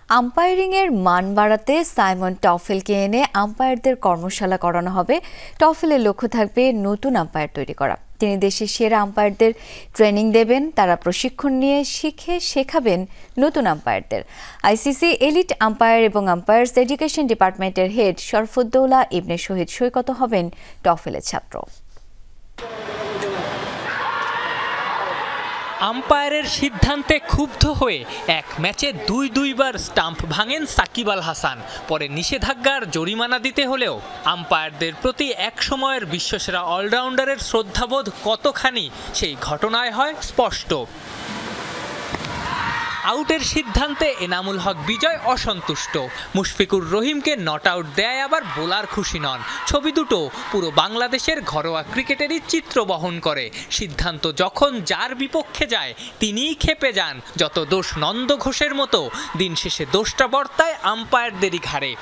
আম্পায়ারিংয়ের মান বাড়াতে সাইমন টফেলকে এনে আম্পায়ারদের কর্মশালা করানো হবে। টফেলের লক্ষ্য থাকবে নতুন আম্পায়ার তৈরি করা। তিনি দেশের সেরা আম্পায়ারদের ট্রেনিং দেবেন, তারা প্রশিক্ষণ নিয়ে শেখাবেন নতুন আম্পায়ারদের। আইসিসি এলিট আম্পায়ার এবং আম্পায়ার্স এডুকেশন ডিপার্টমেন্টের হেড শরফুদ্দৌলা ইবনে শহীদ সৈকত হবেন টফেলের ছাত্র। আম্পায়ারের সিদ্ধান্তে ক্ষুব্ধ হয়ে এক ম্যাচে দুইবার স্টাম্প ভাঙেন সাকিব আল হাসান। পরে নিষেধাজ্ঞার জরিমানা দিতে হলেও আম্পায়ারদের প্রতি এক সময়ের বিশ্বসেরা অলরাউন্ডারের শ্রদ্ধাবোধ কতখানি সেই ঘটনায় হয় স্পষ্ট। আউটের সিদ্ধান্তে এনামুল হক বিজয় অসন্তুষ্ট। মুশফিকুর রহিমকে নট আউট দেয় আবার বোলার খুশি নন। ছবি দুটো পুরো বাংলাদেশের ঘরোয়া ক্রিকেটেরই চিত্র বহন করে। সিদ্ধান্ত যখন যার বিপক্ষে যায় তিনিই ক্ষেপে যান। যত দোষ নন্দ ঘোষের মতো, দিন শেষে দোষটা বর্তায় আম্পায়ারদেরই ঘাড়ে।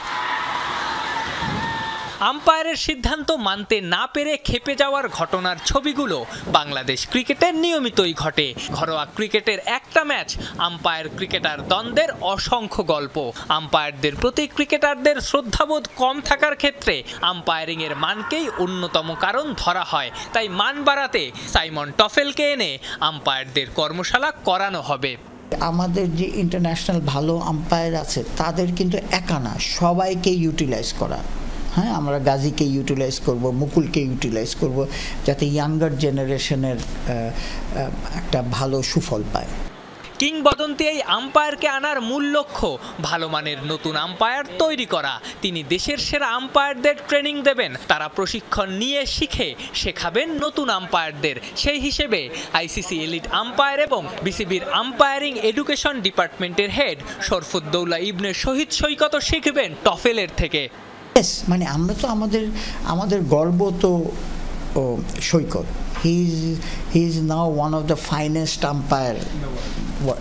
আম্পায়ারের সিদ্ধান্ত মানতে না পেরে ক্ষেপে যাওয়ার ঘটনার ছবিগুলো বাংলাদেশ ক্রিকেটের নিয়মিতই ঘটে। ঘরোয়া ক্রিকেটের একটা ম্যাচ, আম্পায়ার ক্রিকেটার দ্বন্দ্বের অসংখ্য গল্প। আম্পায়ারদের প্রতি ক্রিকেটারদের শ্রদ্ধাবোধ কম থাকার ক্ষেত্রে আম্পায়ারিংয়ের মানকেই অন্যতম কারণ ধরা হয়। তাই মান বাড়াতে সাইমন টফেলকে এনে আম্পায়ারদের কর্মশালা করানো হবে। আমাদের যে ইন্টারন্যাশনাল ভালো আম্পায়ার আছে তাদের কিন্তু একা না, সবাইকে ইউটিলাইজ করা। হ্যাঁ, আমরা গাজীকে ইউটিলাইজ করব, মুকুলকে ইউটিলাইজ করব, যাতে ইয়াঙ্গার জেনারেশনের একটা ভালো সুফল পায়। কিংবদন্তি এই আম্পায়ারকে আনার মূল লক্ষ্য ভালো মানের নতুন আম্পায়ার তৈরি করা। তিনি দেশের সেরা আম্পায়ারদের ট্রেনিং দেবেন, তারা প্রশিক্ষণ নিয়ে শেখাবেন নতুন আম্পায়ারদের। সেই হিসেবে আইসিসি এলিট আম্পায়ার এবং বিসিবির আম্পায়ারিং এডুকেশন ডিপার্টমেন্টের হেড শরফুদ্দৌলা ইবনে শহীদ সৈকত শিখবেন টফেলের থেকে। মানে আমরা তো আমাদের গর্ব তো Saikat. He is now one of the finest umpire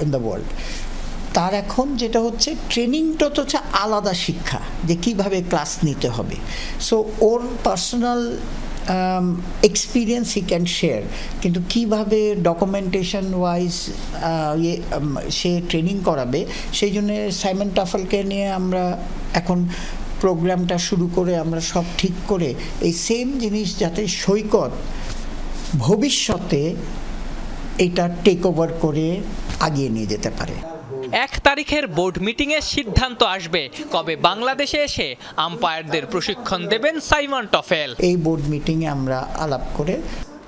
in the world. তার এখন যেটা হচ্ছে ট্রেনিংটা তো হচ্ছে আলাদা শিক্ষা, যে কীভাবে ক্লাস নিতে হবে। So or personal experience he can share, কিন্তু কীভাবে ডকুমেন্টেশন ওয়াইজ সে ট্রেনিং করাবে, সেই জন্য সাইমন টফেলকে নিয়ে আমরা এখন প্রোগ্রামটা শুরু করে আমরা সব ঠিক করে এই সেম জিনিস যাতে সৈকত ভবিষ্যতে এটা টেক ওভার করে আগিয়ে নিয়ে যেতে পারে। 1 তারিখের বোর্ড মিটিংয়ে সিদ্ধান্ত আসবে কবে বাংলাদেশে এসে আম্পায়ারদের প্রশিক্ষণ দেবেন সাইমন টফেল। এই বোর্ড মিটিংয়ে আমরা আলাপ করে।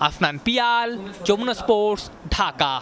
আফনান পিয়াল, যমুনা স্পোর্টস, ঢাকা।